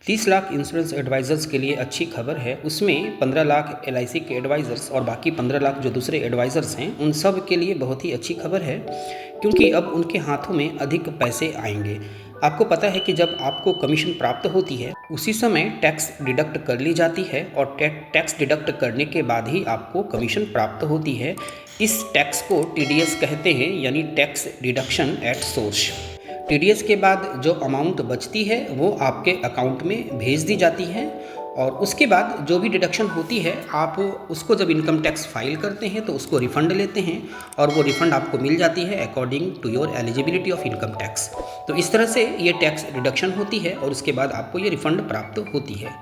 30 lakh insurance advisers के लिए अच्छी खबर है। उसमें 15 लाख एलआईसी के एडवाइज़र्स और बाकी 15 लाख जो दूसरे एडवाइज़र्स हैं उन सब के लिए बहुत ही अच्छी खबर है, क्योंकि अब उनके हाथों में अधिक पैसे आएंगे। आपको पता है कि जब आपको कमीशन प्राप्त होती है उसी समय टैक्स डिडक्ट कर ली जाती है और टैक्स डिडक्ट करने के बाद ही आपको कमीशन प्राप्त होती है। इस टैक्स को टीडीएस कहते हैं, यानी tax deduction at source. TDS के बाद जो अमाउंट बचती है वो आपके अकाउंट में भेज दी जाती है और उसके बाद जो भी डिडक्शन होती है आप उसको जब इनकम टैक्स फाइल करते हैं तो उसको रिफ़ंड लेते हैं और वो रिफ़ंड आपको मिल जाती है according to your eligibility of income tax. तो इस तरह से ये टैक्स डिडक्शन होती है और उसके बाद आपको ये रिफ़ंड प्राप्त होती है।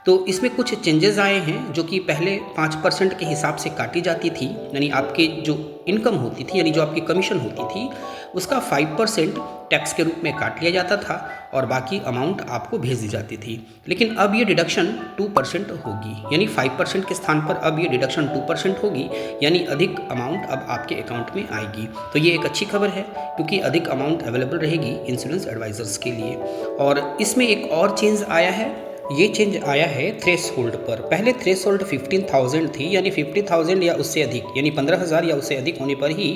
तो इसमें कुछ चेंजेस आए हैं जो कि पहले 5% के हिसाब से काटी जाती थी, यानी आपकी जो इनकम होती थी, यानी जो आपकी कमीशन होती थी उसका 5% टैक्स के रूप में काट लिया जाता था और बाकी अमाउंट आपको भेज दी जाती थी। लेकिन अब ये डिडक्शन 2% होगी, यानी 5% के स्थान पर अब ये डिडक्शन 2% होगी, यानी अधिक अमाउंट अब आपके अकाउंट में आएगी। तो ये एक अच्छी खबर है क्योंकि अधिक अमाउंट अवेलेबल रहेगी इंश्योरेंस एडवाइज़र्स के लिए। और इसमें एक और चेंज आया है, ये चेंज आया है थ्रेश होल्ड पर। पहले थ्रेश होल्ड 15,000 थी, यानी 50,000 या उससे अधिक, यानी 15,000 या उससे अधिक होने पर ही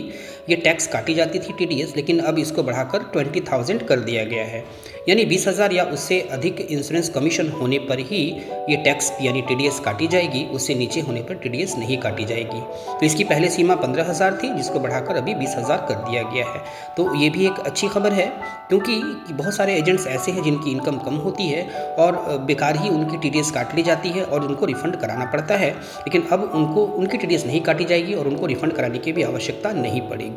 ये टैक्स काटी जाती थी टीडीएस, लेकिन अब इसको बढ़ाकर 20,000 कर दिया गया है, यानी 20,000 या उससे अधिक इंश्योरेंस कमीशन होने पर ही ये टैक्स यानी टीडीएस काटी जाएगी, उससे नीचे होने पर टीडीएस नहीं काटी जाएगी। तो इसकी पहले सीमा 15,000 थी जिसको बढ़ाकर अभी 20,000 कर दिया गया है। तो ये भी एक अच्छी खबर है क्योंकि बहुत सारे एजेंट्स ऐसे हैं जिनकी इनकम कम होती है और बेकार ही उनकी टीडीएस काट ली जाती है और उनको रिफ़ंड कराना पड़ता है, लेकिन अब उनकी टीडीएस नहीं काटी जाएगी और उनको रिफ़ंड कराने की भी आवश्यकता नहीं पड़ेगी।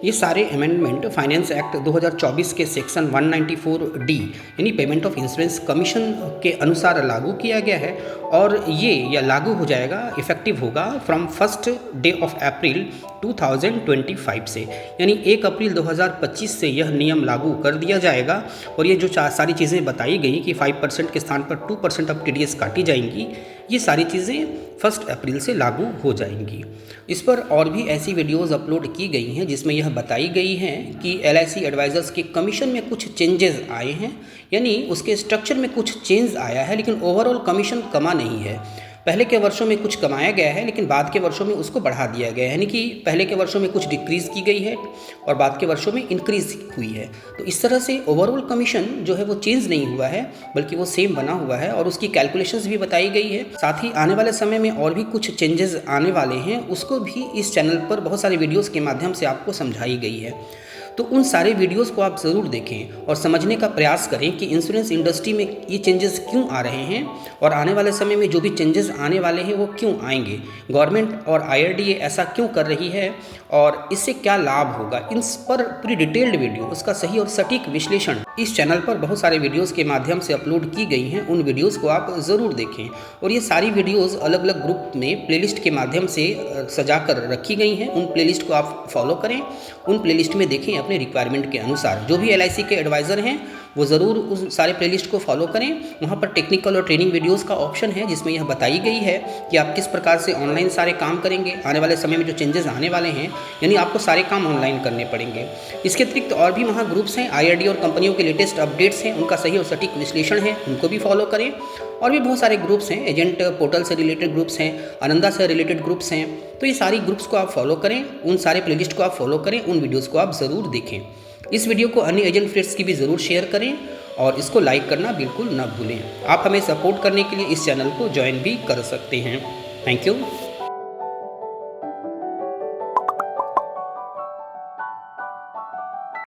ये सारे अमेंडमेंट फाइनेंस एक्ट 2024 के सेक्शन 194D यानी पेमेंट ऑफ इंश्योरेंस कमीशन के अनुसार लागू किया गया है और ये लागू हो जाएगा, इफेक्टिव होगा from 1st day of April 2025 से, यानी 1 अप्रैल 2025 से यह नियम लागू कर दिया जाएगा। और ये जो सारी चीज़ें बताई गई कि 5% के स्थान पर 2% अब टीडीएस काटी जाएंगी, ये सारी चीज़ें 1 अप्रैल से लागू हो जाएंगी। इस पर और भी ऐसी वीडियोस अपलोड की गई हैं जिसमें यह बताई गई हैं कि एलआईसी एडवाइज़र्स के कमीशन में कुछ चेंजेस आए हैं, यानी उसके स्ट्रक्चर में कुछ चेंज आया है, लेकिन ओवरऑल कमीशन कमा नहीं है। पहले के वर्षों में कुछ कमाया गया है लेकिन बाद के वर्षों में उसको बढ़ा दिया गया है, यानी कि पहले के वर्षों में कुछ डिक्रीज़ की गई है और बाद के वर्षों में इंक्रीज़ हुई है। तो इस तरह से ओवरऑल कमीशन जो है वो चेंज नहीं हुआ है बल्कि वो सेम बना हुआ है और उसकी कैलकुलेशंस भी बताई गई है। साथ ही आने वाले समय में और भी कुछ चेंजेस आने वाले हैं, उसको भी इस चैनल पर बहुत सारे वीडियोज़ के माध्यम से आपको समझाई गई है। तो उन सारे वीडियोस को आप ज़रूर देखें और समझने का प्रयास करें कि इंश्योरेंस इंडस्ट्री में ये चेंजेस क्यों आ रहे हैं और आने वाले समय में जो भी चेंजेस आने वाले हैं वो क्यों आएंगे, गवर्नमेंट और आईआरडीए ऐसा क्यों कर रही है और इससे क्या लाभ होगा। इन पर पूरी डिटेल्ड वीडियो, उसका सही और सटीक विश्लेषण इस चैनल पर बहुत सारे वीडियोस के माध्यम से अपलोड की गई हैं। उन वीडियोस को आप ज़रूर देखें और ये सारी वीडियोस अलग अलग ग्रुप में प्लेलिस्ट के माध्यम से सजा कर रखी गई हैं। उन प्लेलिस्ट को आप फॉलो करें, उन प्लेलिस्ट में देखें अपने रिक्वायरमेंट के अनुसार। जो भी एलआईसी के एडवाइज़र हैं वो ज़रूर उस सारे प्लेलिस्ट को फॉलो करें। वहाँ पर टेक्निकल और ट्रेनिंग वीडियोस का ऑप्शन है जिसमें यह बताई गई है कि आप किस प्रकार से ऑनलाइन सारे काम करेंगे। आने वाले समय में जो चेंजेस आने वाले हैं, यानी आपको सारे काम ऑनलाइन करने पड़ेंगे। इसके अतिरिक्त और भी वहाँ ग्रुप्स हैं, आईआरडी और कंपनियों के लेटेस्ट अपडेट्स हैं, उनका सही और सटीक विश्लेषण है, उनको भी फॉलो करें। और भी बहुत सारे ग्रुप्स हैं, एजेंट पोर्टल से रिलेटेड ग्रुप्स हैं, आनंदा से रिलेटेड ग्रुप्स हैं। तो ये सारी ग्रुप्स को आप फॉलो करें, उन सारे प्लेलिस्ट को आप फॉलो करें, उन वीडियोज़ को आप ज़रूर देखें। इस वीडियो को अन्य एजेंट फ्रेंड्स की भी ज़रूर शेयर करें और इसको लाइक करना बिल्कुल ना भूलें। आप हमें सपोर्ट करने के लिए इस चैनल को ज्वाइन भी कर सकते हैं। Thank you.